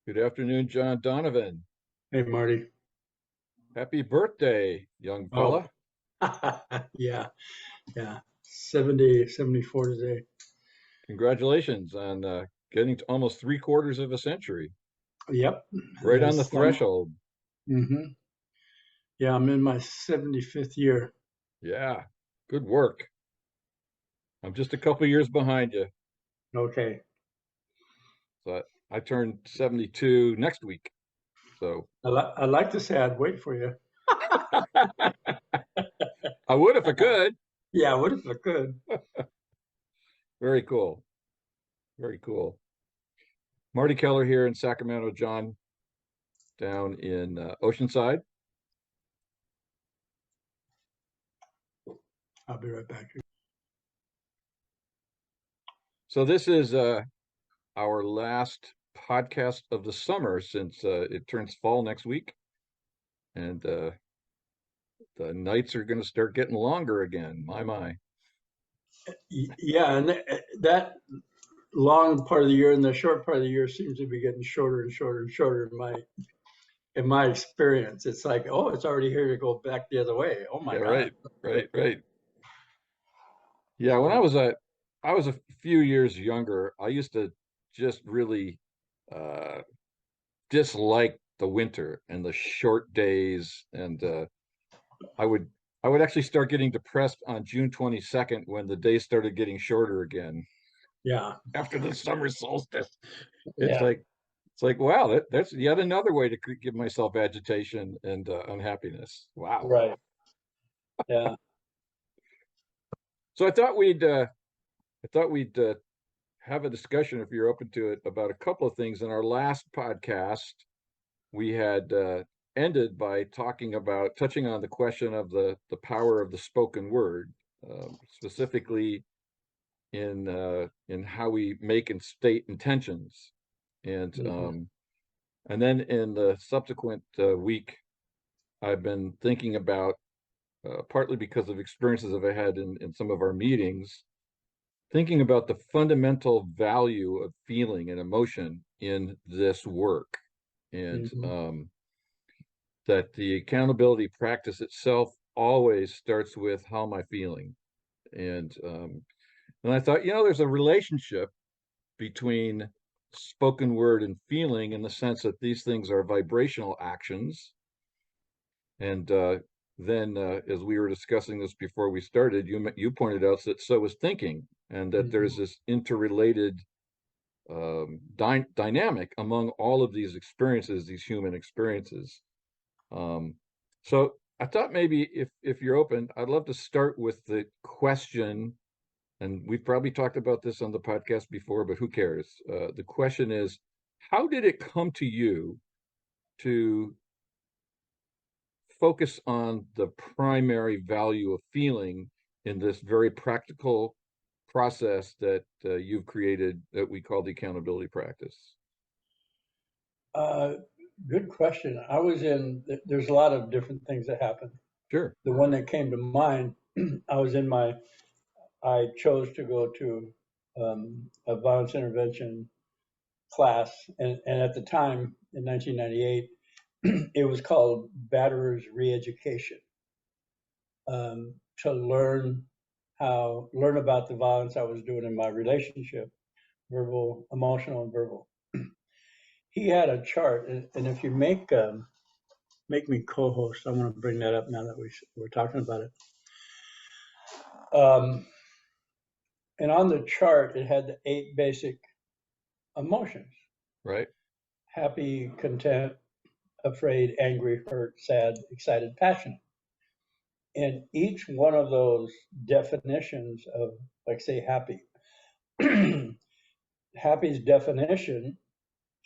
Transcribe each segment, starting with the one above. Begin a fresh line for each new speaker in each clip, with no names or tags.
Good afternoon, John Donovan.
Hey, Marty.
Happy birthday, young
Oh,
fella.
yeah, yeah. 70, 74 today.
Congratulations on getting to almost three-quarters of a century,
Yep.
right on the
Yes.
threshold.
Yeah, I'm in my 75th year.
Yeah, good work. I'm just a couple years behind you.
Okay.
So I turned 72 next week. So
I'd like to say I'd wait for you.
I would if I could.
Yeah, what if I could?
Very cool. Very cool. Marty Keller here in Sacramento, John, down in Oceanside.
I'll be right back.
So this is our last podcast of the summer since it turns fall next week. And the nights are going to start getting longer again. My.
Yeah, and that long part of the year and the short part of the year seems to be getting shorter and shorter and shorter in my experience. It's like, oh, it's already here to go back the other way. Oh my
Yeah,
God.
right. Yeah, when I was a few years younger, I used to just really uh, dislike the winter and the short days, and I would I would actually start getting depressed on June 22nd when the days started getting shorter again
Yeah,
after the summer solstice. It's
yeah,
like it's like wow, that's yet another way to give myself agitation and unhappiness. Wow.
right. Yeah.
So I thought we'd have a discussion if you're open to it about a couple of things. In our last podcast, we had ended by talking about touching on the question of the power of the spoken word, specifically in how we make and state intentions, and
Mhm.
um, and then in the subsequent week, I've been thinking about partly because of experiences I've had in some of our meetings, thinking about the fundamental value of feeling and emotion in this work, and
Mhm.
that the accountability practice itself always starts with how am I feeling, and I thought, there's a relationship between spoken word and feeling in the sense that these things are vibrational actions, and then as we were discussing this before we started, you pointed out that so is thinking, and that
Mhm.
there's this interrelated dynamic among all of these experiences, these human experiences. Um, so I thought maybe if you're open, I'd love to start with the question, and we've probably talked about this on the podcast before, but who cares? The question is, how did it come to you to focus on the primary value of feeling in this very practical process that you've created that we call the accountability practice?
Uh, Good question. There's a lot of different things that happened.
Sure.
The one that came to mind, I chose to go to a violence intervention class. And at the time in 1998, it was called Batterers Reeducation, to learn about the violence I was doing in my relationship, verbal, emotional, and verbal. He had a chart, and if you make me co-host, I want to bring that up now that we're talking about it. And on the chart, it had the 8 basic emotions:
Right.
happy, content, afraid, angry, hurt, sad, excited, passionate. And each one of those definitions of, like, say, happy, Happy's definition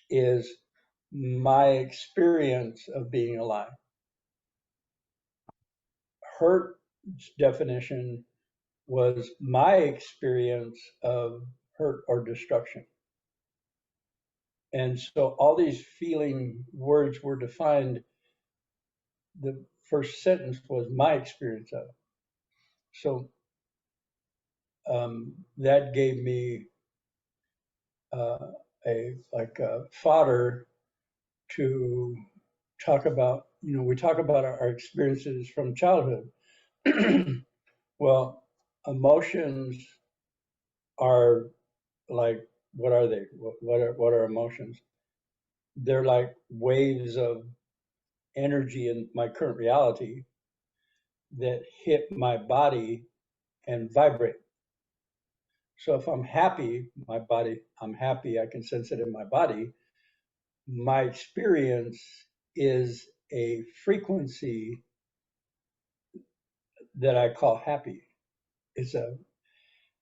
is my experience of being alive. Hurt's definition was my experience of hurt or destruction. And so all these feeling words were defined. The first sentence was my experience of. So that gave me uh, a fodder to talk about. We talk about our experiences from childhood. Well, emotions are like, what are they? What are emotions? They're like waves of energy in my current reality that hit my body and vibrate. So if I'm happy, I'm happy, I can sense it in my body. My experience is a frequency that I call happy. It's a,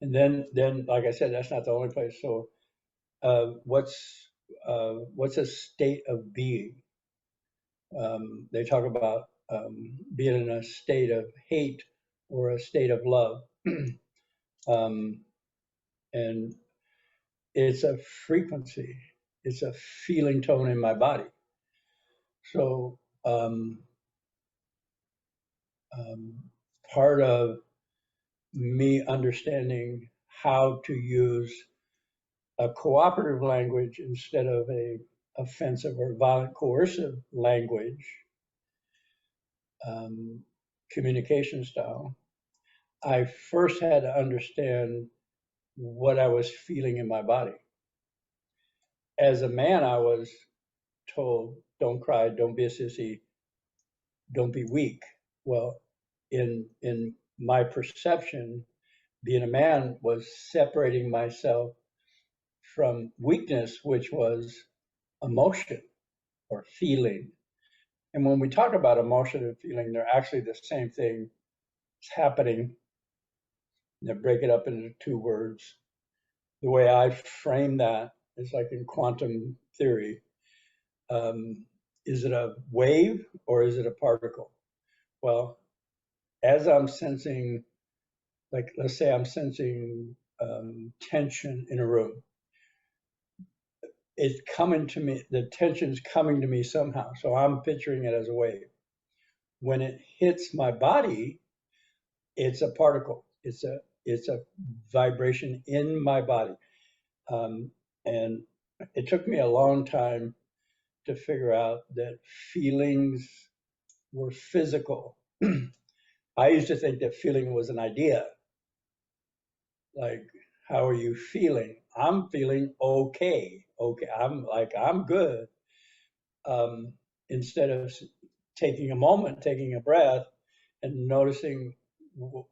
and then like I said, that's not the only place. So what's a state of being? They talk about being in a state of hate or a state of love. um, and it's a frequency, it's a feeling tone in my body. So um, part of me understanding how to use a cooperative language instead of a offensive or violent coercive language, um, communication style, I first had to understand what I was feeling in my body. As a man, I was told, don't cry, don't be a sissy, don't be weak. Well, in my perception, being a man was separating myself from weakness, which was emotion or feeling. And when we talk about emotion and feeling, they're actually the same thing. It's happening. They break it up into two words. The way I frame that is like in quantum theory. Is it a wave or is it a particle? Well, as I'm sensing, like let's say I'm sensing tension in a room, it's coming to me, the tension's coming to me somehow. So I'm picturing it as a wave. When it hits my body, it's a particle. It's a vibration in my body. And it took me a long time to figure out that feelings were physical. I used to think that feeling was an idea. Like, how are you feeling? I'm feeling okay. Okay, I'm good. Um, Instead of taking a moment, taking a breath, and noticing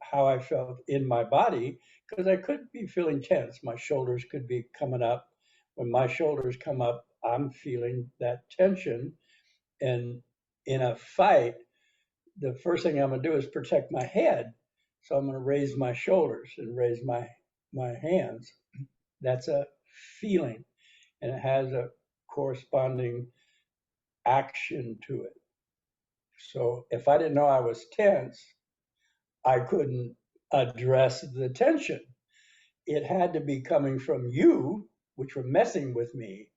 how I felt in my body, because I could be feeling tense. My shoulders could be coming up. When my shoulders come up, I'm feeling that tension. And in a fight, the first thing I'm going to do is protect my head. So I'm going to raise my shoulders and raise my hands. That's a feeling, and it has a corresponding action to it. So if I didn't know I was tense, I couldn't address the tension. It had to be coming from you, which were messing with me.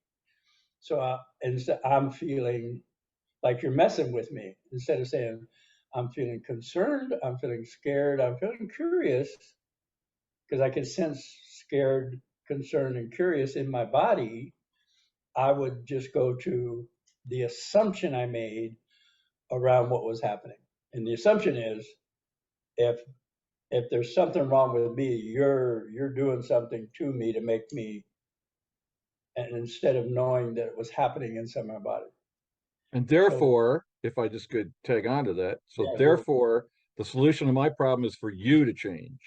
So instead, I'm feeling like you're messing with me. Instead of saying, I'm feeling concerned, I'm feeling scared, I'm feeling curious, because I can sense scared, concerned, and curious in my body, I would just go to the assumption I made around what was happening. And the assumption is, if if there's something wrong with me, you're doing something to me to make me, and instead of knowing that it was happening inside my body.
And
So
therefore, if I just could tag on to that, so
yeah,
therefore, the solution to my problem is for you to change.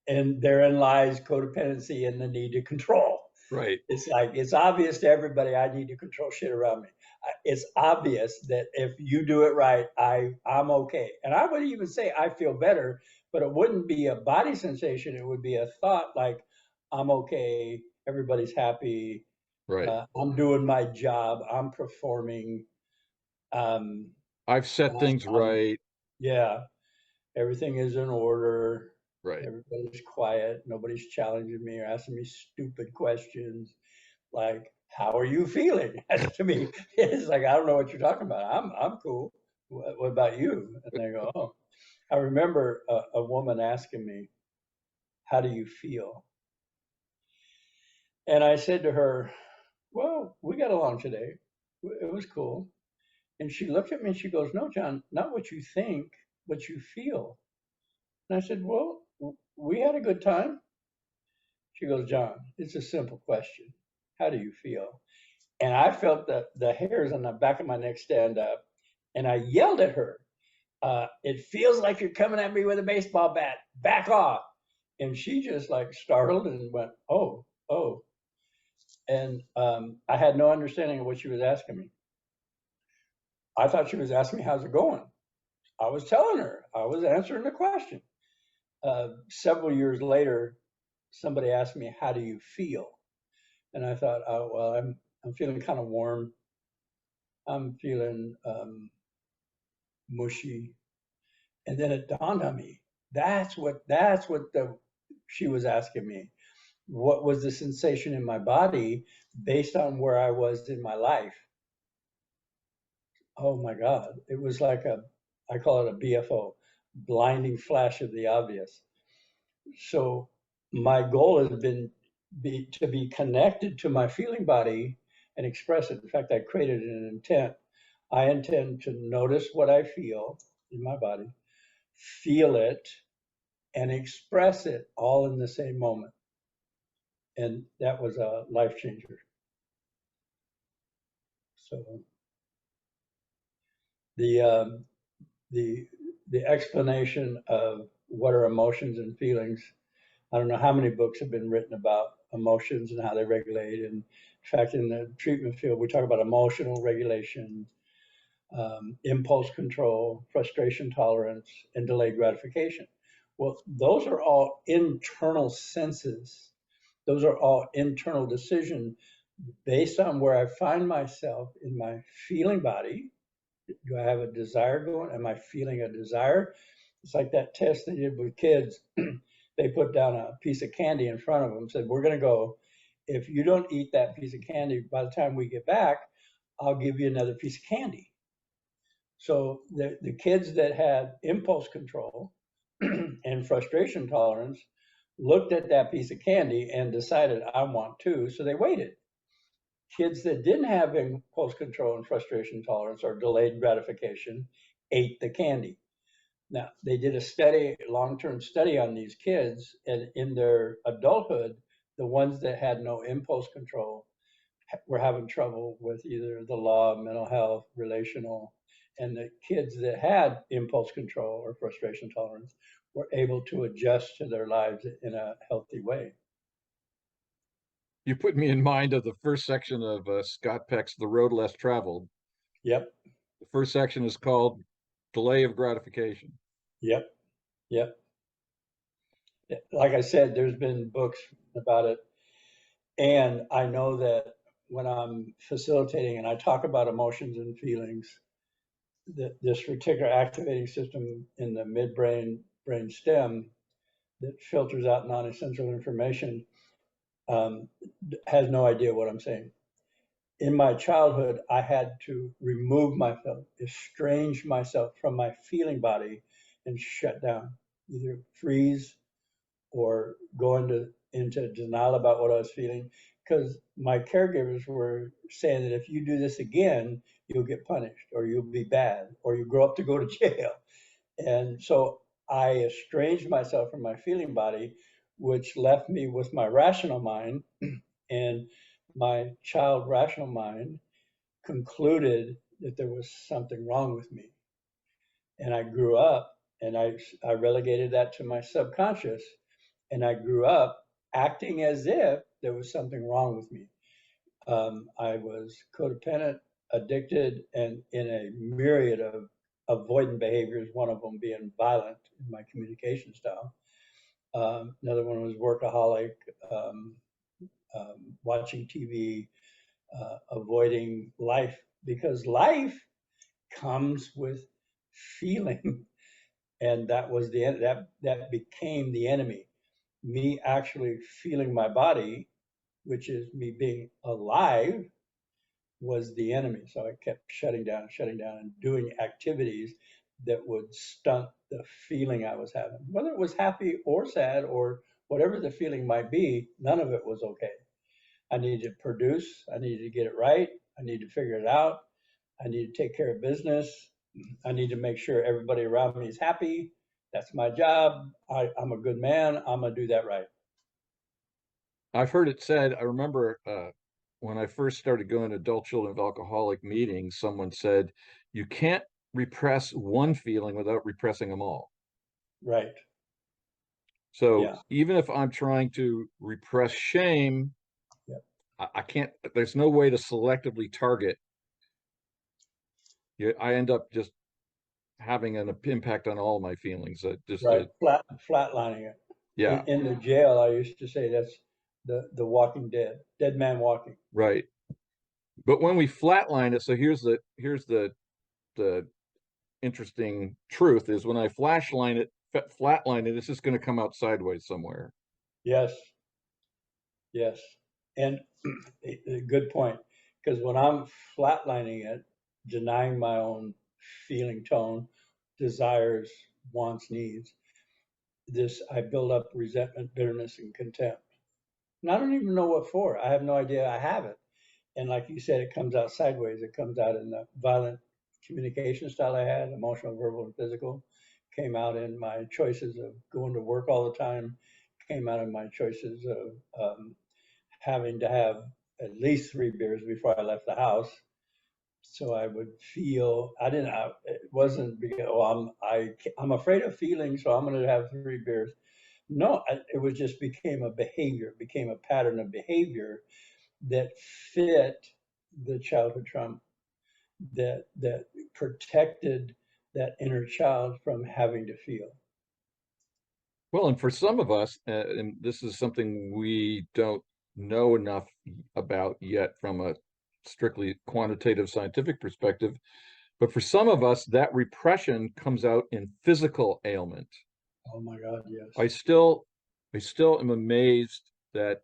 and therein lies codependency and the need to control.
Right.
It's like it's obvious to everybody I need to control shit around me. It's obvious that if you do it right, I'm okay. And I would even say I feel better, but it wouldn't be a body sensation. It would be a thought like I'm okay, everybody's happy,
Right.
I'm doing my job, I'm performing, um,
I've set
uh,
things
I'm,
right.
yeah, everything is in order,
Right.
everybody's quiet, nobody's challenging me or asking me stupid questions like, how are you feeling? To me, it's like, I don't know what you're talking about. I'm cool. What about you? And they go, oh. I remember a woman asking me, how do you feel? And I said to her, well, we got along today. It was cool. And she looked at me and she goes, no, John, not what you think, what you feel. And I said, well, we had a good time. She goes, John, it's a simple question. How do you feel? And I felt the hairs on the back of my neck stand up. And I yelled at her, it feels like you're coming at me with a baseball bat. Back off. And she just like startled and went, oh, oh. And I had no understanding of what she was asking me. I thought she was asking me, how's it going? I was telling her, I was answering the question. Several years later, somebody asked me, how do you feel? And I thought, oh, well, I'm feeling kind of warm. I'm feeling mushy. And then it dawned on me, that's what she was asking me. What was the sensation in my body based on where I was in my life? Oh my God. It was like I call it a BFO, blinding flash of the obvious. So my goal has been to be connected to my feeling body and express it. In fact, I created an intent. I intend to notice what I feel in my body, feel it, and express it all in the same moment. And that was a life changer. So the um, the the explanation of what are emotions and feelings. I don't know how many books have been written about emotions and how they regulate. And in fact, in the treatment field, we talk about emotional regulation, impulse control, frustration tolerance, and delayed gratification. Well, those are all internal senses. Those are all internal decisions based on where I find myself in my feeling body. Do I have a desire going? Am I feeling a desire? It's like that test they did with kids. They put down a piece of candy in front of them, said, we're going to go. If you don't eat that piece of candy by the time we get back, I'll give you another piece of candy. So the kids that had impulse control and frustration tolerance looked at that piece of candy and decided, I want two. So they waited. Kids that didn't have impulse control and frustration tolerance or delayed gratification ate the candy. Now, they did a study, long-term study on these kids, and in their adulthood, the ones that had no impulse control were having trouble with either the law, mental health, relational, and the kids that had impulse control or frustration tolerance were able to adjust to their lives in a healthy way.
You put me in mind of the first section of Scott Peck's The Road Less Traveled.
Yep,
The first section is called Delay of Gratification.
yep, yep. Like I said, there's been books about it. And I know that when I'm facilitating and I talk about emotions and feelings, that this reticular activating system in the midbrain brain stem that filters out non-essential information um, has no idea what I'm saying. In my childhood, I had to remove myself, estrange myself from my feeling body and shut down, either freeze or go into denial about what I was feeling, because my caregivers were saying that if you do this again, you'll get punished or you'll be bad or you grow up to go to jail. And so I estranged myself from my feeling body, which left me with my rational mind. And my child rational mind concluded that there was something wrong with me. And I grew up and I relegated that to my subconscious. And I grew up acting as if there was something wrong with me. I was codependent, addicted, and in a myriad of avoidant behaviors, one of them being violent in my communication style. Another one was workaholic, watching TV, avoiding life, because life comes with feeling. And that was that became the enemy. Me actually feeling my body, which is me being alive, was the enemy. So I kept shutting down, and doing activities that would stunt the feeling I was having. Whether it was happy or sad or whatever the feeling might be, none of it was okay. I needed to produce, I needed to get it right, I needed to figure it out, I need to take care of business, I need to make sure everybody around me is happy. That's my job. I'm a good man. I'm going to do that right.
I've heard it said, I remember when I first started going to adult children of alcoholic meetings, someone said, you can't repress one feeling without repressing them all.
Right.
So
Yeah.
even if I'm trying to repress shame,
Yep.
I can't, there's no way to selectively target. I end up just having an impact on all my feelings.
Right. Flatlining it.
Yeah,
In the jail, I used to say that's the Walking Dead, dead man walking.
right. But when we flatline it, so here's the interesting truth is when I flatline it, it's just going to come out sideways somewhere.
Yes. Yes. And a good point, because when I'm flatlining it, denying my own feeling tone, desires, wants, needs, I build up resentment, bitterness, and contempt. And I don't even know what for. I have no idea I have it. And like you said, it comes out sideways. It comes out in the violent communication style I had, emotional, verbal, and physical. Came out in my choices of going to work all the time. Came out in my choices of having to have at least 3 beers before I left the house. So I would feel I didn't. It wasn't because I'm afraid of feeling, so I'm going to have 3 beers. No, it was just became a behavior, became a pattern of behavior that fit the childhood trauma, that protected that inner child from having to feel.
Well, and for some of us, and this is something we don't know enough about yet from a strictly quantitative scientific perspective, but for some of us, that repression comes out in physical ailment.
Oh my God, yes.
I still, I still am amazed that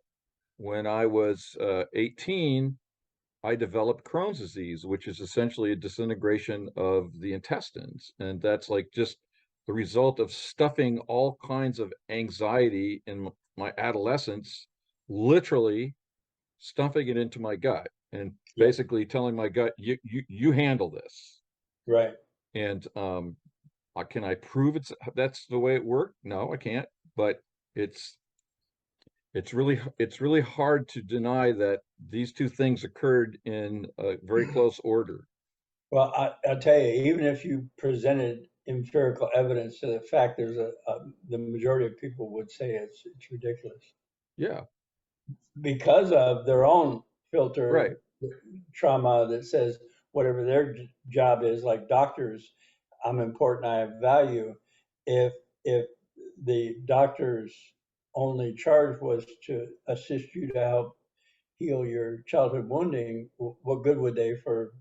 when I was 18, I developed Crohn's disease, which is essentially a disintegration of the intestines. And that's like just the result of stuffing all kinds of anxiety in my adolescence, literally stuffing it into my gut and
Yep.
basically telling my gut, you handle this.
Right.
And can I prove that's the way it worked? No, I can't. But it's it's really hard to deny that these two things occurred in a very close order.
Well, I'll tell you, even if you presented empirical evidence to the fact, the majority of people would say it's ridiculous
Yeah,
because of their own
right.
filter trauma that says whatever their job is, like doctors, I'm important, I have value. If the doctor's only charge was to assist you to help heal your childhood wounding, what good would they for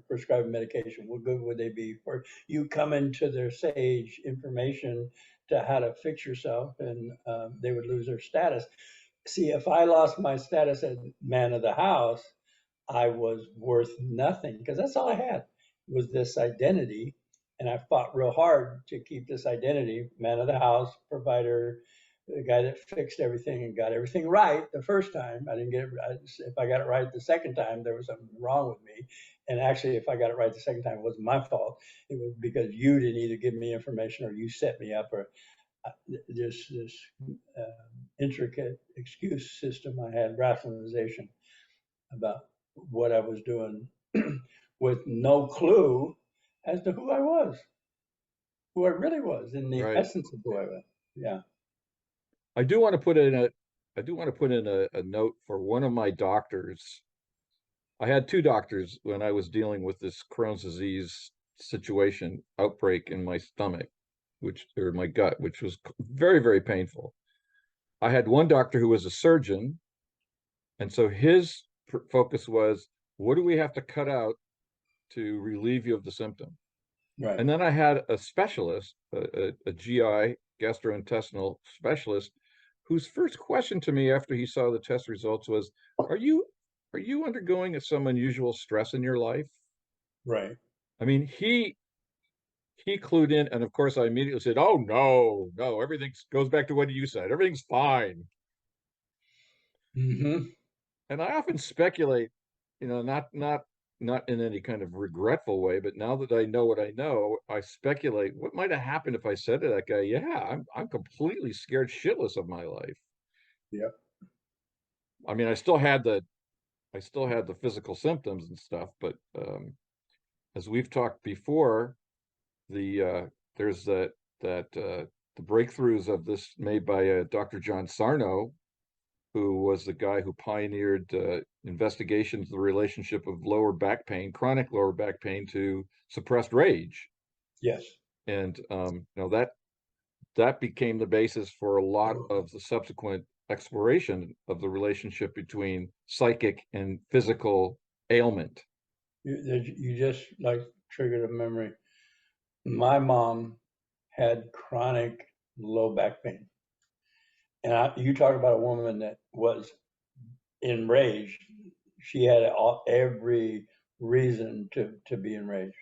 prescribing medication? What good would they be for you coming to their sage information to how to fix yourself? And they would lose their status. See, if I lost my status as man of the house, I was worth nothing because that's all I had was this identity. And I fought real hard to keep this identity, man of the house, provider, the guy that fixed everything and got everything right the first time. I didn't get it right. If I got it right the second time, there was something wrong with me. And actually, if I got it right the second time, it wasn't my fault. It was because you didn't either give me information or you set me up or this intricate excuse system I had, rationalization about what I was doing with no clue as to who I really was in the
Right.
essence of who I was. Yeah.
I do want to put in a I do want to put in a note for one of my doctors. I had two doctors when I was dealing with this Crohn's disease situation outbreak in my stomach. or my gut, which was very, very painful. I had one doctor who was a surgeon, and so his focus was, what do we have to cut out to relieve you of the symptom?
Right.
And then I had a specialist, a GI, gastrointestinal specialist, whose first question to me after he saw the test results was, "Are you are you undergoing some unusual stress in your life?"
Right.
I mean, he clued in, and of course, I immediately said, "Oh no, no, everything goes back to what you said. Everything's fine."
Hmm.
And I often speculate, not in any kind of regretful way, but now that I know what I know, I speculate what might have happened if I said to that guy, "Yeah, I'm completely scared shitless of my life."
Yeah.
I mean, I still had the physical symptoms and stuff, but as we've talked before, there's the breakthroughs of this made by Dr. John Sarno, who was the guy who pioneered investigations of the relationship of lower back pain, chronic lower back pain, to suppressed rage.
Yes.
And that became the basis for a lot of the subsequent exploration of the relationship between psychic and physical ailment.
You just like triggered a memory. My mom had chronic low back pain. And you talk about a woman that was enraged. She had every reason to be enraged.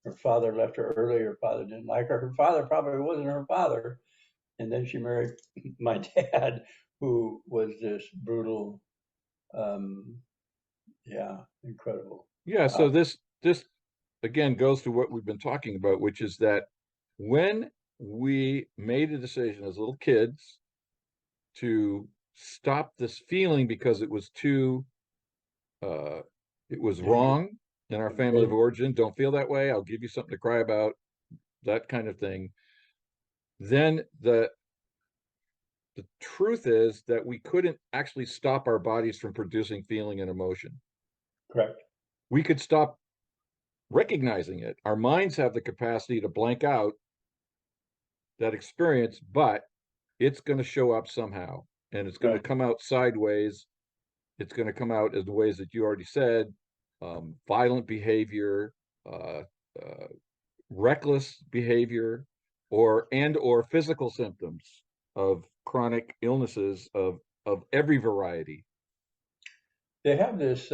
Her father left her early. Her father didn't like her. Her father probably wasn't her father. And then she married my dad, who was this brutal, um, yeah, incredible.
Yeah, so this again goes to what we've been talking about, which is that when we made a decision as little kids to stop this feeling because uh it was
Dangerous.
wrong in our family of origin, don't feel that way, I'll give you something to cry about, that kind of thing, then the truth is that we couldn't actually stop our bodies from producing feeling and emotion.
Correct.
We could stop recognizing it. Our minds have the capacity to blank out that experience, but it's going to show up somehow, and it's going to
Right.
come out sideways. It's going to come out as the ways that you already said, violent behavior, uh, uh, reckless behavior, or physical symptoms of chronic illnesses of every variety.
They have this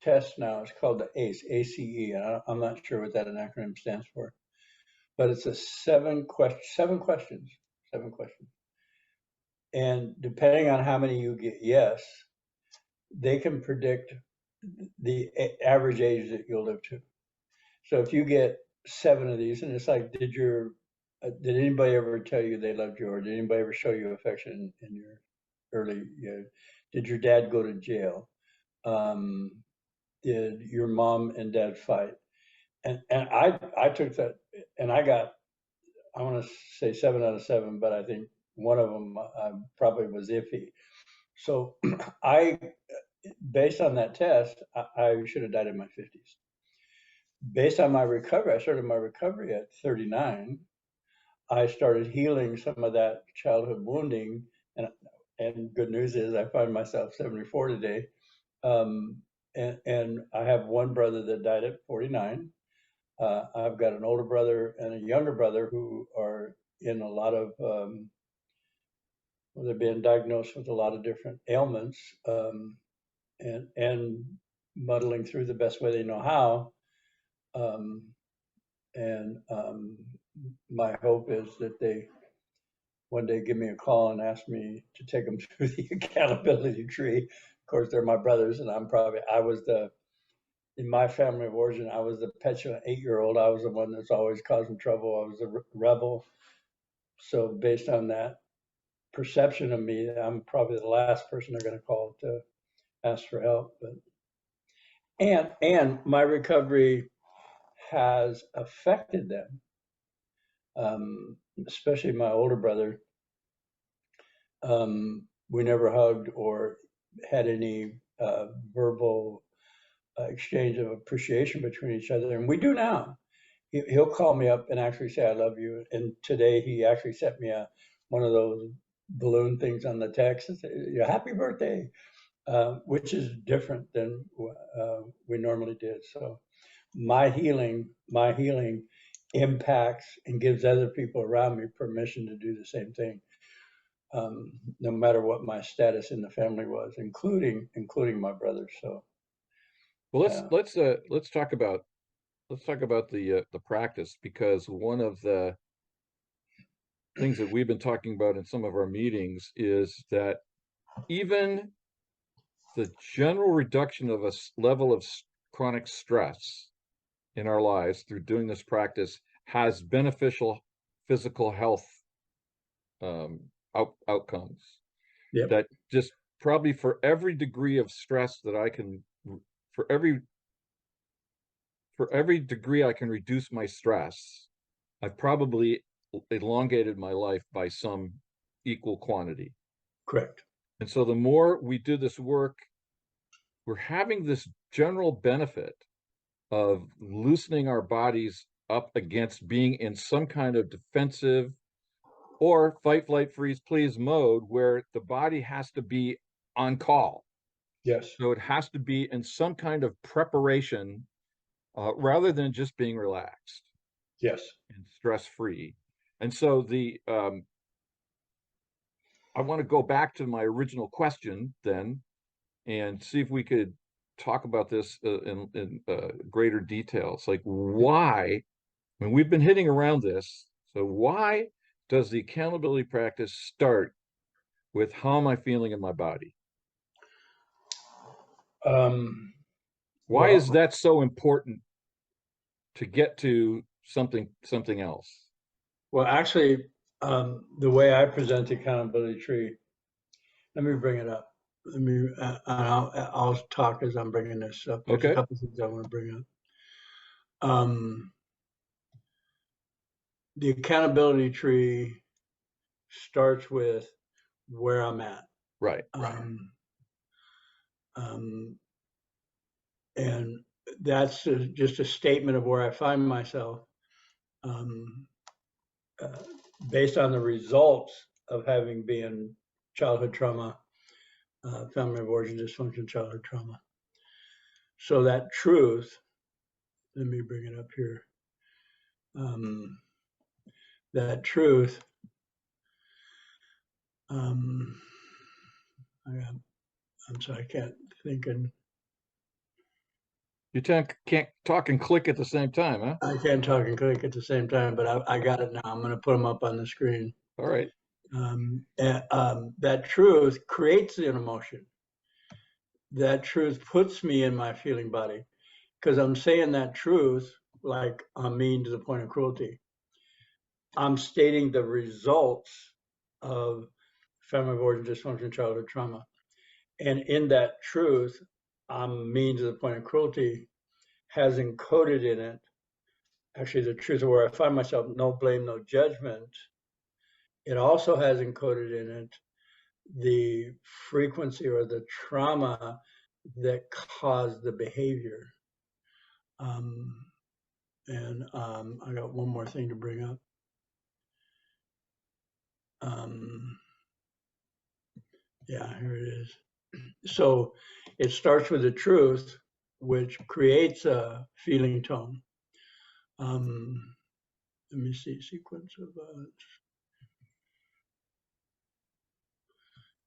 test now. It's called the ACE, ACE. I'm not sure what that acronym stands for, but it's a seven questions. And depending on how many you get yes, they can predict the average age that you'll live to. So if you get seven of these, and it's like, did anybody ever tell you they loved you, or did anybody ever show you affection in your early? Did your dad go to jail? Um, did your mom and dad fight? And I took that, and I want to say 7 out of 7, but I think one of them probably was iffy. So I, based on that test, I should have died in my 50s. Based on my recovery, I started my recovery at 39. I started healing some of that childhood wounding, and good news is I find myself 74 today. Um, and I have one brother that died at 49. I've got an older brother and a younger brother who are in a lot of, well, they're being diagnosed with a lot of different ailments, and muddling through the best way they know how. Um, and my hope is that they one day give me a call and ask me to take them through the accountability tree. Of course, they're my brothers, and I was in my family of origin, I was the petulant 8-year-old. I was the one that's always causing trouble. I was a rebel. So based on that perception of me, I'm probably the last person they're going to call to ask for help. But and my recovery has affected them, especially my older brother. We never hugged or had any verbal exchange of appreciation between each other, and we do now. he'll call me up and actually say, I love you. And today he actually sent me one of those balloon things on the text and said, happy birthday, which is different than we normally did. So my healing impacts and gives other people around me permission to do the same thing, no matter what my status in the family was, including my brothers. So,
Well,
yeah,
let's talk about the practice, because one of the things that we've been talking about in some of our meetings is that even the general reduction of a level of chronic stress in our lives through doing this practice has beneficial physical health um, outcomes.
yep,
That just probably for every degree of stress that I can, for every degree I can reduce my stress, I've probably elongated my life by some equal quantity.
correct.
And so the more we do this work, we're having this general benefit of loosening our bodies up against being in some kind of defensive or fight, flight, freeze, please mode where the body has to be on call.
Yes,
So it has to be in some kind of preparation rather than just being relaxed
yes.
and stress free. And so I want to go back to my original question then and see if we could talk about this in greater detail. It's like, why, I mean, we've been hitting around this. So why does the accountability practice start with how am I feeling in my body?
Um,
Why is
well,
that so important to get to something else?
actually, the way I present the accountability tree, let me bring it up. Let me, I'll talk as I'm bringing this up. There's a
Okay.
couple things I want to bring up. The accountability tree starts with where I'm at.
Right.
Um, um, and that's just a statement of where I find myself, um, uh, based on the results of having been childhood trauma, family of origin dysfunction, childhood trauma. So that truth, let me bring it up here. Um, that truth, um, I'm sorry, I can't think, and
You can't talk and click at the same time, huh?
I can't talk and click at the same time, but I got it now. I'm going to put them up on the screen.
All right.
That truth creates an emotion. That truth puts me in my feeling body because I'm saying that truth like I'm mean to the point of cruelty. I'm stating the results of family of origin dysfunction, childhood trauma. And in that truth, I'm mean to the point of cruelty has encoded in it, actually, the truth of where I find myself, no blame, no judgment. It also has encoded in it the frequency or the trauma that caused the behavior. Um, and I got one more thing to bring up. Um, yeah, here it is. So it starts with the truth, which creates a feeling tone. Um, let me see, sequence of,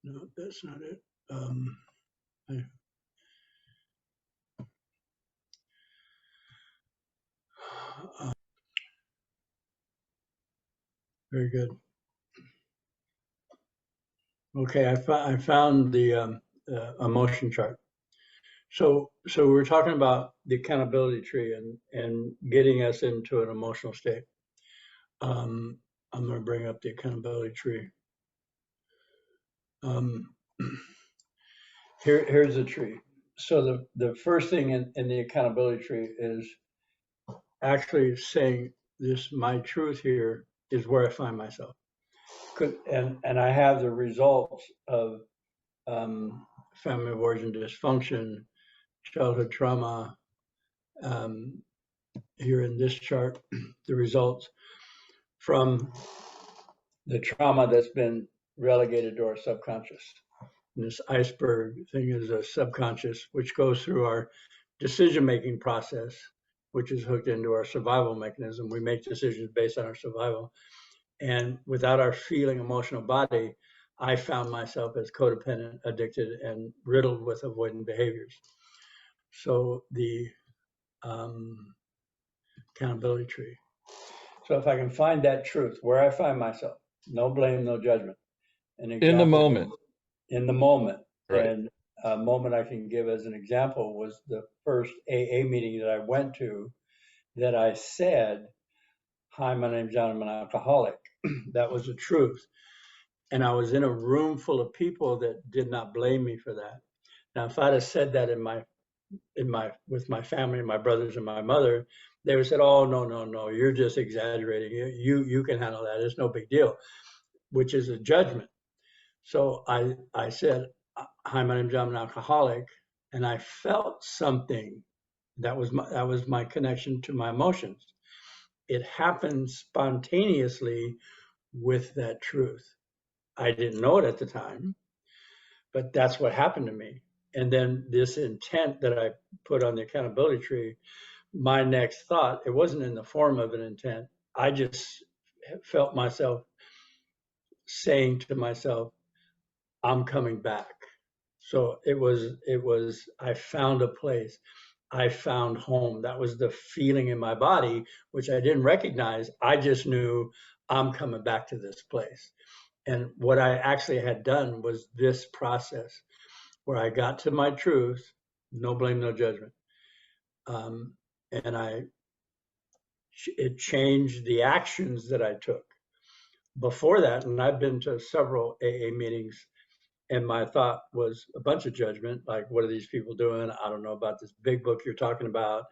no, that's not it. I, uh, very good. Okay, I found the emotion chart. So we're talking about the accountability tree and getting us into an emotional state. Um, I'm going to bring up the accountability tree. Um, here's the tree. So the first thing in the accountability tree is actually saying this, my truth here is where I find myself. And I have the results of family of origin dysfunction, childhood trauma, um, here in this chart the results from the trauma that's been relegated to our subconscious. And this iceberg thing is a subconscious, which goes through our decision-making process, which is hooked into our survival mechanism. We make decisions based on our survival. And without our feeling emotional body, I found myself as codependent, addicted, and riddled with avoidant behaviors. So the accountability tree. So if I can find that truth where I find myself, no blame, no judgment. An example
in the moment.
In the moment.
Right.
And a moment I can give as an example was the first AA meeting that I went to that I said, "Hi, my name's John, I'm an alcoholic." That was the truth. And I was in a room full of people that did not blame me for that. Now, if I'd have said that with my family, my brothers and my mother, they would have said, "Oh, no, you're just exaggerating. You can handle that. It's no big deal," which is a judgment. So I said, "Hi, my name's John, I'm an alcoholic," and I felt something. That was my connection to my emotions. It happened spontaneously with that truth. I didn't know it at the time, but that's what happened to me. And then this intent that I put on the accountability tree, my next thought, it wasn't in the form of an intent. I just felt myself saying to myself, "I'm coming back." So it was, I found a place. I found home. That was the feeling in my body, which I didn't recognize. I just knew I'm coming back to this place. And what I actually had done was this process where I got to my truth, no blame, no judgment. And it changed the actions that I took. Before that, and I've been to several AA meetings, and my thought was a bunch of judgment, like, what are these people doing? I don't know about this big book you're talking about.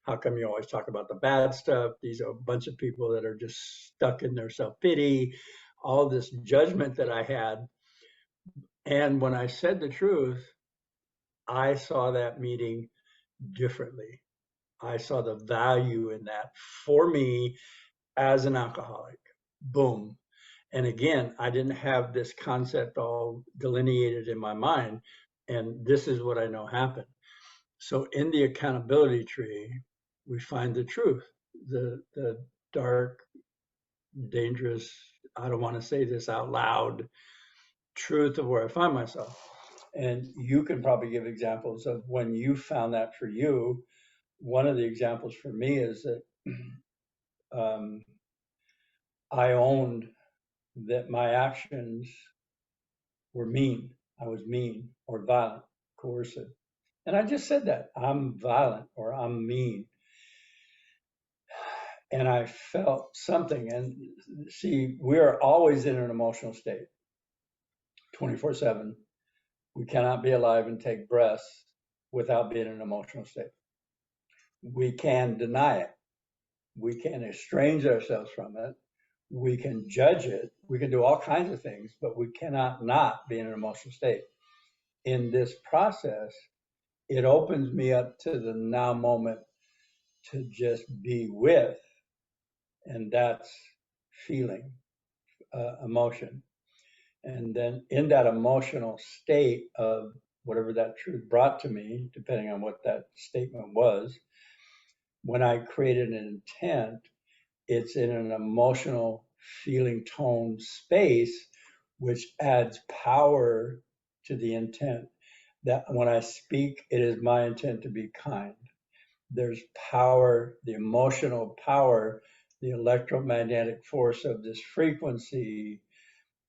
How come you always talk about the bad stuff? These are a bunch of people that are just stuck in their self-pity, all this judgment that I had. And when I said the truth, I saw that meeting differently. I saw the value in that for me as an alcoholic. Boom. And again, I didn't have this concept all delineated in my mind. And this is what I know happened. So in the accountability tree, we find the truth, the dark, dangerous, I don't want to say this out loud, truth of where I find myself. And you can probably give examples of when you found that for you. One of the examples for me is that I owned that my actions were mean. I was mean or violent, coercive. And I just said that I'm violent or I'm mean. And I felt something. And see, we're always in an emotional state 24/7. We cannot be alive and take breaths without being in an emotional state. We can deny it. We can estrange ourselves from it. We can judge it. We can do all kinds of things, but we cannot not be in an emotional state. In this process, it opens me up to the now moment to just be with, and that's feeling, emotion. And then in that emotional state of whatever that truth brought to me, depending on what that statement was, when I created an intent, it's in an emotional feeling tone space, which adds power to the intent. That when I speak, it is my intent to be kind. There's power, the emotional power, the electromagnetic force of this frequency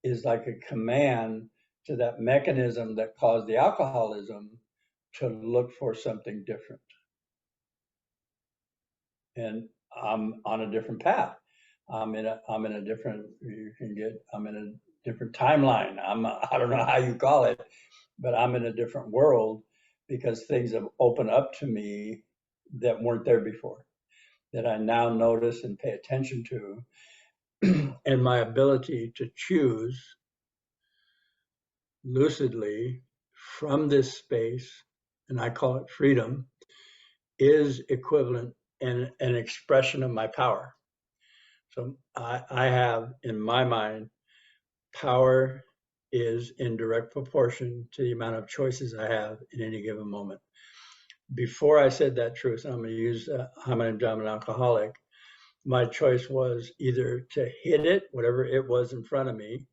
is like a command to that mechanism that caused the alcoholism to look for something different. And I'm on a different path. I'm in a different, I'm in a different timeline. I don't know how you call it, but I'm in a different world because things have opened up to me that weren't there before, that I now notice and pay attention to. And my ability to choose lucidly from this space, and I call it freedom, is equivalent an expression of my power. So I have in my mind, power is in direct proportion to the amount of choices I have in any given moment. Before I said that truth, I'm going to use I'm an alcoholic. My choice was either to hit it, whatever it was in front of me,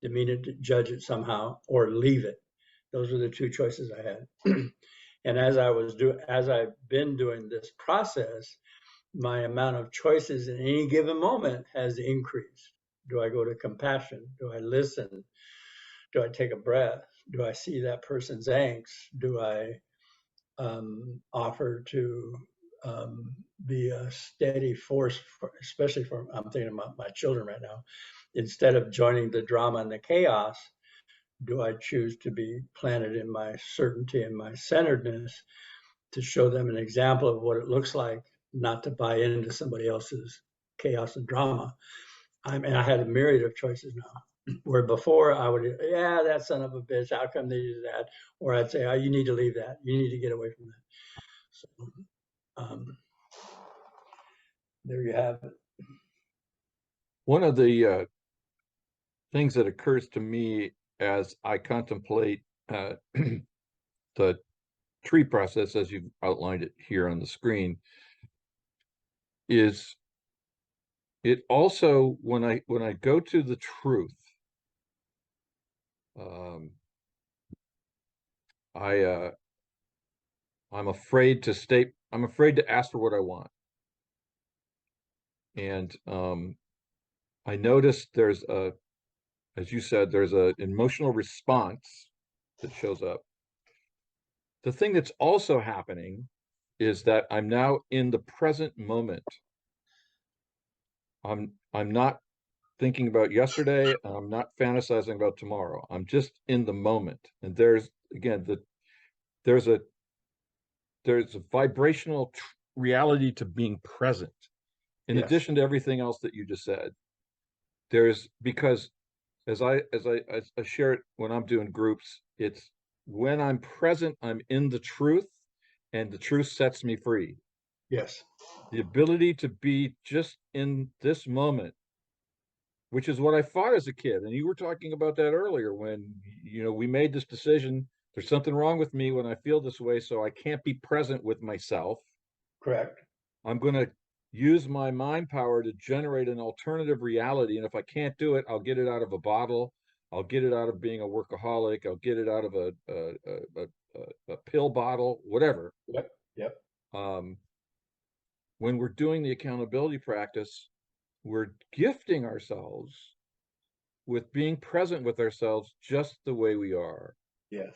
demean it, judge it somehow, or leave it. Those were the two choices I had. And as I've been doing this process, my amount of choices in any given moment has increased. Do I go to compassion? Do I listen? Do I take a breath? Do I see that person's angst? Do I offer to be a steady force, especially for, I'm thinking about my children right now, instead of joining the drama and the chaos, do I choose to be planted in my certainty and my centeredness to show them an example of what it looks like not to buy into somebody else's chaos and drama? I had a myriad of choices now. Where before I would, yeah, that son of a bitch, how come they do that? Or I'd say, oh, you need to leave that. You need to get away from that. So um, there you have it.
One of the things that occurs to me as I contemplate the tree process, as you've outlined it here on the screen, is it also, when I go to the truth, um, I'm afraid to ask for what I want. And I noticed as you said, there's an emotional response that shows up. The thing that's also happening is that I'm now in the present moment. I'm not thinking about yesterday. I'm not fantasizing about tomorrow. I'm just in the moment. And there's again there's a there's a vibrational reality to being present. In
Yes.
addition to everything else that you just said, there's because as I share it when I'm doing groups, it's when I'm present, I'm in the truth, and the truth sets me free.
Yes.
The ability to be just in this moment, which is what I fought as a kid. And you were talking about that earlier when we made this decision. There's something wrong with me when I feel this way, so I can't be present with myself.
Correct.
I'm going to use my mind power to generate an alternative reality. And if I can't do it, I'll get it out of a bottle. I'll get it out of being a workaholic. I'll get it out of a pill bottle, whatever.
Yep. Yep.
Um, when we're doing the accountability practice, we're gifting ourselves with being present with ourselves just the way we are.
Yes.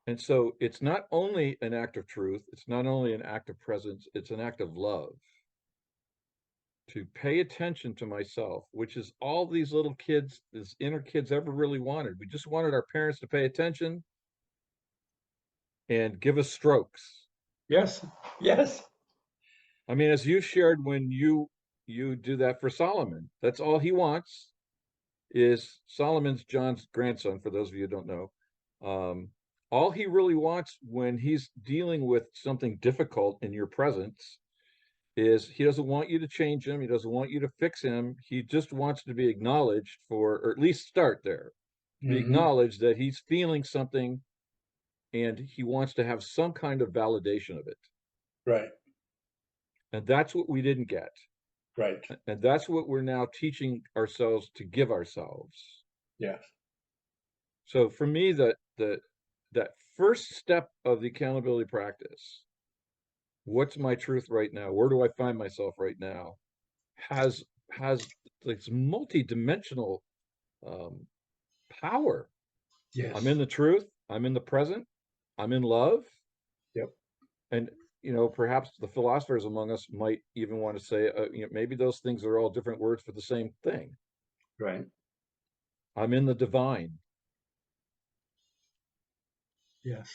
And so it's not only an act of truth, it's not only an act of presence, it's an act of love. To pay attention to myself, which is all these little kids, these inner kids ever really wanted. We just wanted our parents to pay attention and give us strokes.
Yes. Yes.
I mean, as you shared when you do that for Solomon, that's all he wants is Solomon's John's grandson, for those of you who don't know. All he really wants when he's dealing with something difficult in your presence is he doesn't want you to change him. He doesn't want you to fix him. He just wants to be acknowledged or at least start there, be acknowledged that he's feeling something and he wants to have some kind of validation of it.
Right.
And that's what we didn't get.
Right.
And that's what we're now teaching ourselves to give ourselves.
Yes.
So for me, that first step of the accountability practice, what's my truth right now? Where do I find myself right now? Has this multi-dimensional power.
Yes.
I'm in the truth. I'm in the present. I'm in love.
Yep.
And perhaps the philosophers among us might even want to say, maybe those things are all different words for the same thing.
Right.
I'm in the divine.
Yes.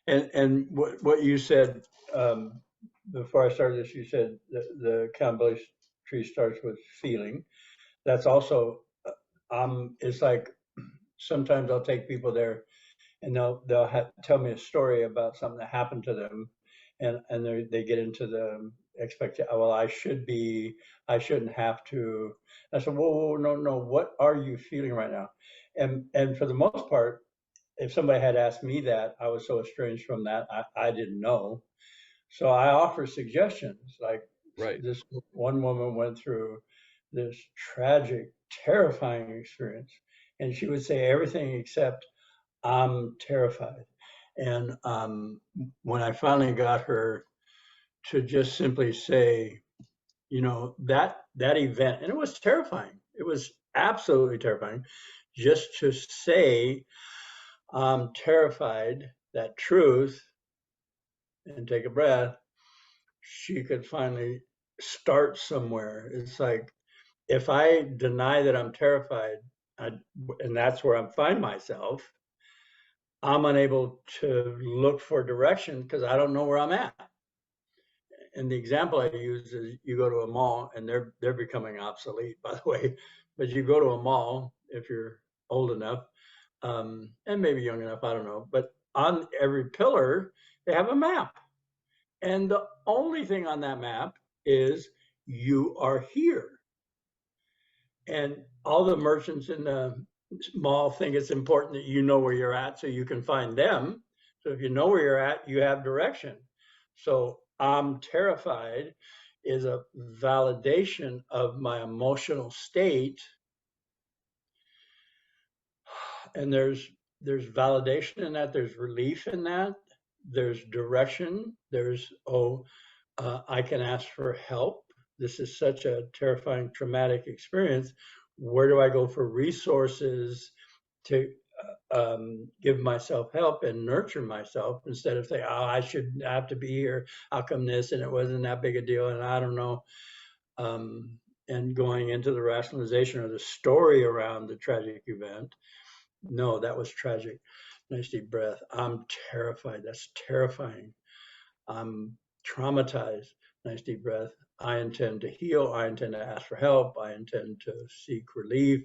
And what you said before I started this, you said the accountability tree starts with feeling. That's also it's like sometimes I'll take people there and they'll tell me a story about something that happened to them, and they get into the expectation. Well, I shouldn't have to. I said, whoa, no, what are you feeling right now? And for the most part, if somebody had asked me that, I was so estranged from that, I didn't know. So I offer suggestions. Like
Right.
this one woman went through this tragic, terrifying experience, and she would say everything except I'm terrified. And when I finally got her to just simply say, that event, and it was terrifying. It was absolutely terrifying. Just to say, I'm terrified, that truth, and take a breath, she could finally start somewhere. It's like if I deny that I'm terrified, I, and that's where I find myself, I'm unable to look for direction because I don't know where I'm at. And the example I use is you go to a mall, and they're becoming obsolete, by the way. But you go to a mall if you're old enough, and maybe young enough, I don't know. But on every pillar, they have a map. And the only thing on that map is you are here. And all the merchants in the mall think it's important that you know where you're at so you can find them. So if you know where you're at, you have direction. So I'm terrified is a validation of my emotional state. And there's validation in that, there's relief in that, there's direction, there's I can ask for help. This is such a terrifying, traumatic experience. Where do I go for resources to give myself help and nurture myself instead of saying, oh, I shouldn't have to be here. How come this? And it wasn't that big a deal. And I don't know. And going into the rationalization or the story around the tragic event. No, that was tragic. Nice deep breath. I'm terrified. That's terrifying. I'm traumatized. Nice deep breath. I intend to heal. I intend to ask for help. I intend to seek relief.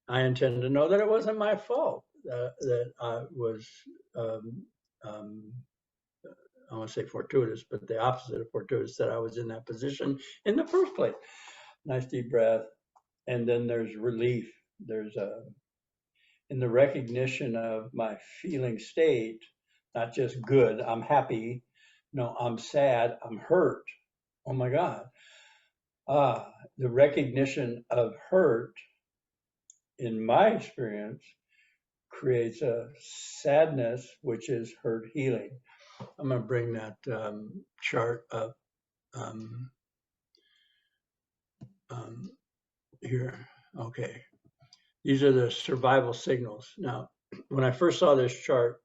I intend to know that it wasn't my fault, that I was, um, um, I want to say fortuitous, but the opposite of fortuitous, that I was in that position in the first place. Nice deep breath. And then there's relief. There's in the recognition of my feeling state, not just good, I'm happy. No, I'm sad, I'm hurt. Oh my God. The recognition of hurt, in my experience, creates a sadness, which is hurt healing. I'm going to bring that chart up um, um, here. Okay. These are the survival signals. Now, when I first saw this chart,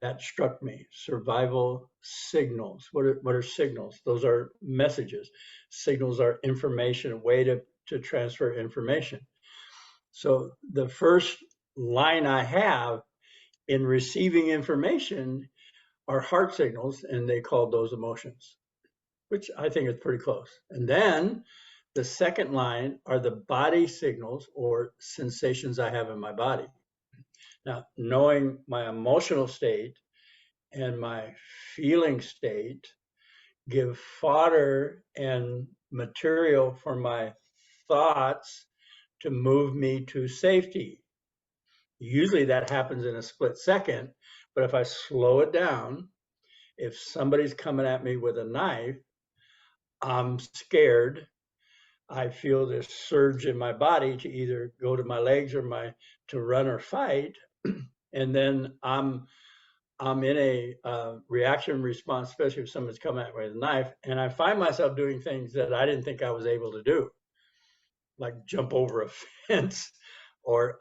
that struck me. Survival signals. What are signals? Those are messages. Signals are information, a way to transfer information. So the first line I have in receiving information are heart signals, and they call those emotions, which I think is pretty close. And then the second line are the body signals or sensations I have in my body. Now, knowing my emotional state and my feeling state give fodder and material for my thoughts to move me to safety. Usually that happens in a split second, but if I slow it down, if somebody's coming at me with a knife, I'm scared. I feel this surge in my body to either go to my legs or to run or fight, and then I'm in a reaction response, especially if someone's coming at me with a knife, and I find myself doing things that I didn't think I was able to do, like jump over a fence, or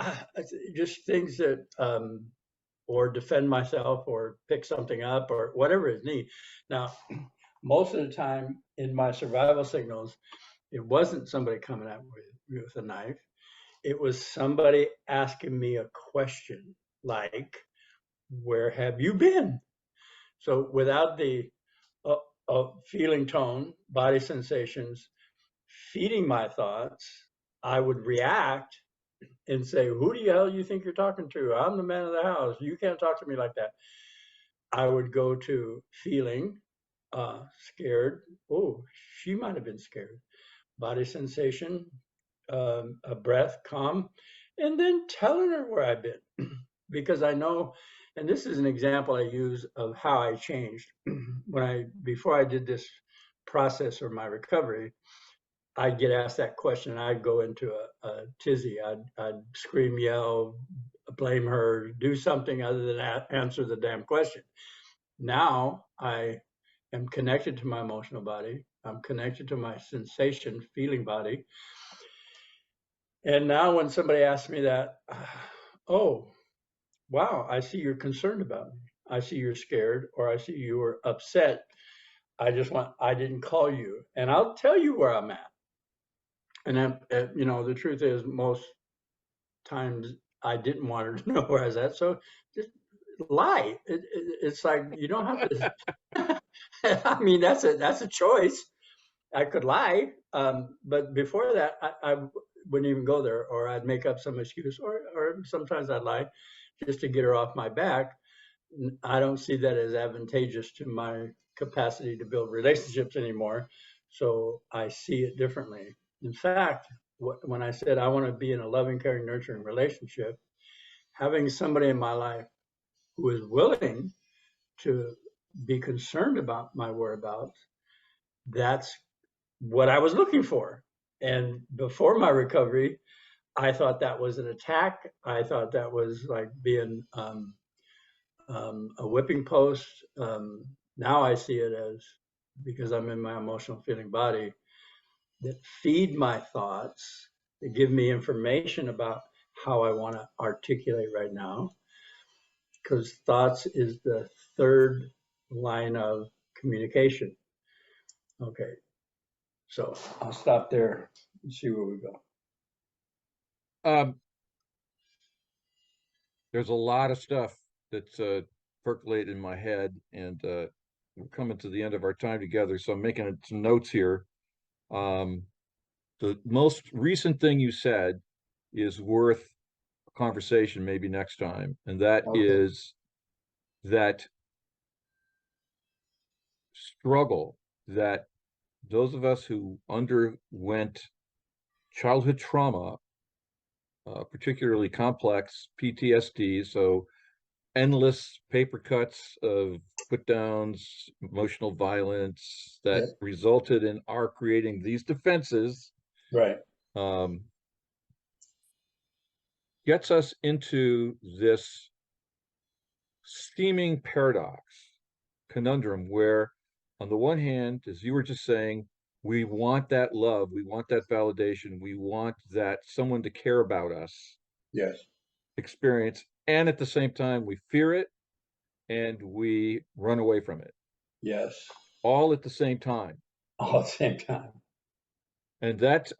just things that, or defend myself, or pick something up, or whatever is needed. Now, most of the time in my survival signals, it wasn't somebody coming at me with a knife. It was somebody asking me a question like, "Where have you been?" So without the feeling tone, body sensations, feeding my thoughts, I would react and say, "Who the hell you think you're talking to? I'm the man of the house. You can't talk to me like that." I would go to feeling, Scared. Oh, she might have been scared. Body sensation, a breath, calm, and then telling her where I've been. Because I know, and this is an example I use of how I changed. Before I did this process or my recovery, I'd get asked that question and I'd go into a tizzy. I'd scream, yell, blame her, do something other than answer the damn question. Now I am connected to my emotional body. I'm connected to my sensation, feeling body. And now when somebody asks me that, oh, wow, I see you're concerned about me. I see you're scared, or I see you were upset. I didn't call you. And I'll tell you where I'm at. And then, the truth is, most times I didn't want her to know where I was at. So just lie. It's like, you don't have to. I mean, that's a choice. I could lie, but before that, I wouldn't even go there, or I'd make up some excuse, or sometimes I'd lie just to get her off my back. I don't see that as advantageous to my capacity to build relationships anymore. So I see it differently. In fact, when I said I want to be in a loving, caring, nurturing relationship, having somebody in my life who is willing to be concerned about my whereabouts, that's what I was looking for. And before my recovery, I thought that was an attack. I thought that was like being a whipping post. Now I see it as, because I'm in my emotional feeling body, that feed my thoughts, that give me information about how I want to articulate right now. Because thoughts is the third line of communication. Okay, so I'll stop there and see where we go.
Um, there's a lot of stuff that's percolated in my head, and we're coming to the end of our time together, so I'm making some notes here. Um, the most recent thing you said is worth a conversation maybe next time, and that
Okay.
is that struggle that those of us who underwent childhood trauma, particularly complex PTSD, so endless paper cuts of put downs, emotional violence that
Yep.
resulted in our creating these defenses,
Right.
um, gets us into this steaming paradox conundrum where, on the one hand, as you were just saying, we want that love, we want that validation, we want that someone to care about us
Yes.
experience, and at the same time, we fear it and we run away from it,
Yes.
all at the same time.
All at the same time.
And that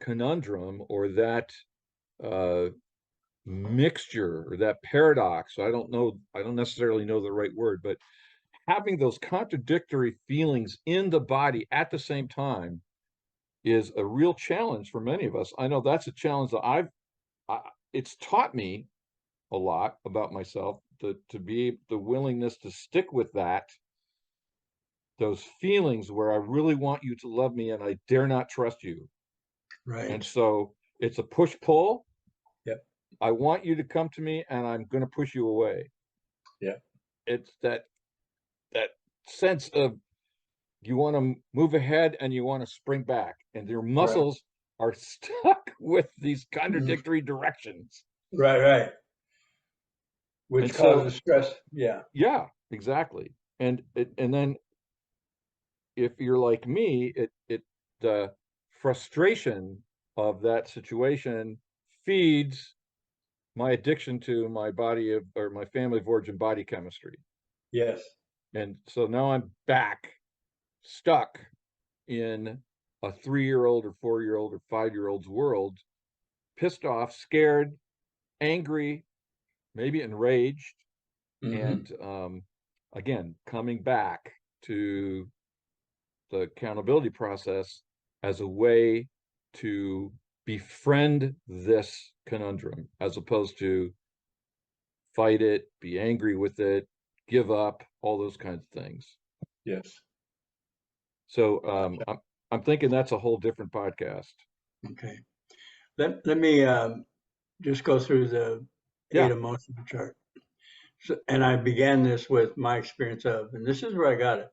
conundrum, or that uh, mixture, or that paradox, I don't know, I don't necessarily know the right word, but having those contradictory feelings in the body at the same time is a real challenge for many of us. I know that's a challenge that it's taught me a lot about myself, to be the willingness to stick with those feelings where I really want you to love me and I dare not trust you. And
Right.
so it's a push pull.
Yep.
I want you to come to me and I'm going to push you away.
Yep.
It's that sense of, you want to move ahead and you want to spring back, and your
Right.
muscles are stuck with these
Mhm.
contradictory directions.
Right. Right.
And
Which
so,
causes stress. Yeah.
yeah, exactly. And then, if you're like me, the frustration of that situation feeds my addiction to my body of, or my family of origin body chemistry.
Yes.
And so now I'm back stuck in a 3-year old or 4-year old or 5-year old's world, pissed off, scared, angry, maybe enraged,
Mm-hmm.
and again, coming back to the accountability process as a way to befriend this conundrum, as opposed to fight it, be angry with it, give up, all those kinds of things.
Yes.
So
Gotcha.
I'm thinking that's a whole different podcast.
Okay. Let me just go through the
Yeah.
8 emotional chart. So, and I began this with my experience of, and this is where I got it.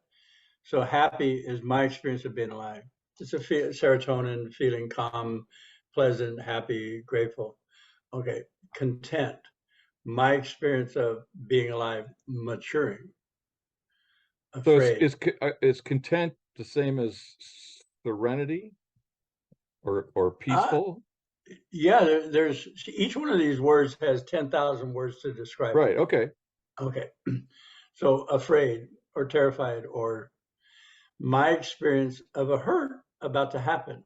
So happy is my experience of being alive. It's a serotonin, feeling calm, pleasant, happy, grateful. Okay. Content, my experience of being alive, maturing,
So
afraid.
is content the same as serenity or
Uh,
peaceful?
yeah, there's each one of these words has 10,000 words to describe it.
Right. Okay.
Okay. So afraid or terrified or my experience of a hurt about to happen.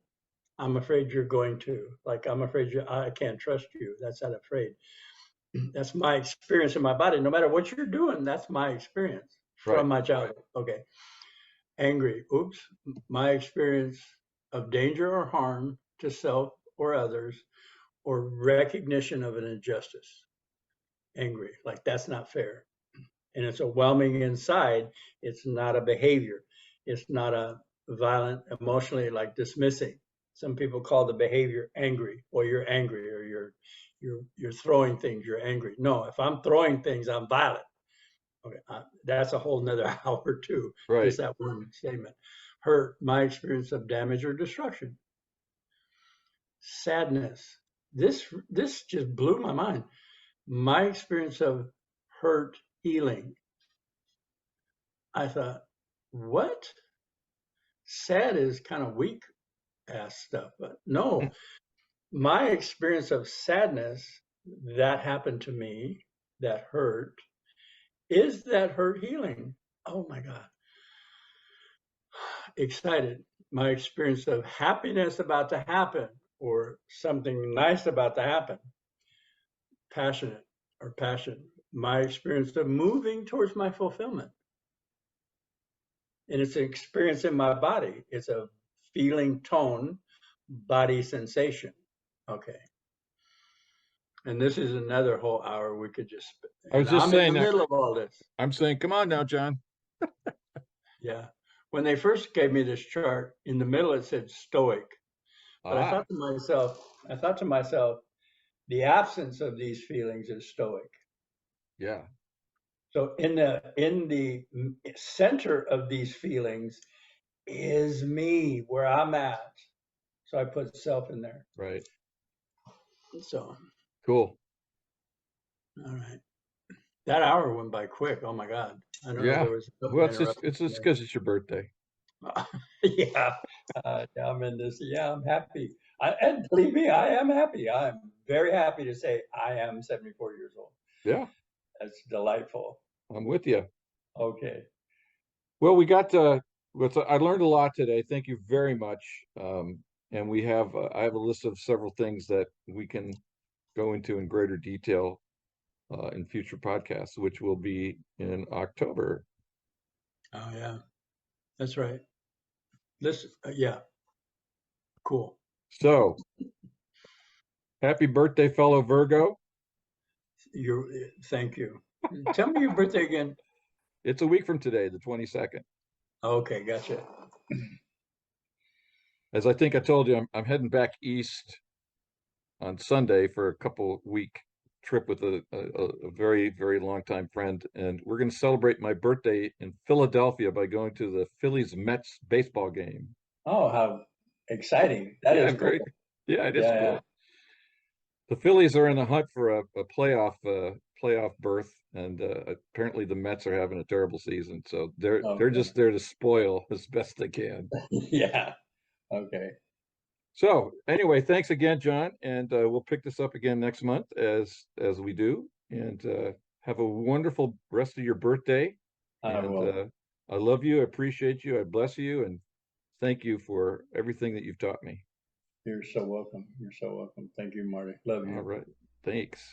I'm afraid you're going to. Like, I'm afraid I can't trust you. That's that afraid. That's my experience in my body. No matter what you're doing, that's my experience
Right.
from my childhood. Okay. Angry. Oops. My experience of danger or harm to self or others or recognition of an injustice. Angry. Like, that's not fair. And it's overwhelming inside. It's not a behavior. It's not a violent, emotionally like dismissing. Some people call the behavior angry, or you're angry, or you're throwing things. You're angry. No, if I'm throwing things, I'm violent. Okay, that's a whole nother hour too.
Right.
Just that one statement. Hurt. My experience of damage or destruction. Sadness. This just blew my mind. My experience of hurt healing. I thought, what? Sad is kind of weak ass stuff, but no, my experience of sadness that happened to me, that hurt, is that hurt healing? Oh my God. Excited. My experience of happiness about to happen or something nice about to happen, passionate or passion. My experience of moving towards my fulfillment. And it's an experience in my body. It's a feeling tone, body sensation. Okay. And this is another whole hour we could just,
I was
and
just
I'm in the
saying that.
middle of all this.
I'm saying, come on now, John.
Yeah. When they first gave me this chart, in the middle it said stoic. But
Ah,
I thought to myself, the absence of these feelings is stoic.
yeah.
So in the center of these feelings is me, where I'm at. So I put self in there.
Right.
So,
Cool.
all right. That hour went by quick. Oh my God. I don't know.
Yeah.
There was a couple
Well,
of interruptions
it's just
there.
because it's your birthday.
Yeah. I'm in this. Yeah, I'm happy. And believe me, I am happy. I'm very happy to say I am 74 years old.
Yeah,
That's delightful.
I'm with you.
Okay.
Well, I learned a lot today. Thank you very much. And I have a list of several things that we can go into in greater detail in future podcasts, which will be in October.
Oh, yeah. That's right. This, yeah, cool.
So happy birthday, fellow Virgo.
Thank you. Tell me your birthday again.
It's a week from today, the 22nd.
Okay, gotcha.
As I think I told you, I'm heading back east on Sunday for a couple week trip with a very, very long time friend. And we're going to celebrate my birthday in Philadelphia by going to the Phillies Mets baseball game.
Oh, how exciting. That
Yeah,
is
I'm very,
cool.
yeah, it is
Yeah, yeah.
cool. The Phillies are in the hunt for a playoff berth, and apparently the Mets are having a terrible season. So they're
Okay.
just there to spoil as best they can.
Yeah. Okay.
So anyway, thanks again, John, and we'll pick this up again next month as we do. And have a wonderful rest of your birthday.
I
And
will.
I love you, I appreciate you, I bless you, and thank you for everything that you've taught me.
You're so welcome. You're so welcome. Thank you, Marty. Love
All
you.
right, thanks.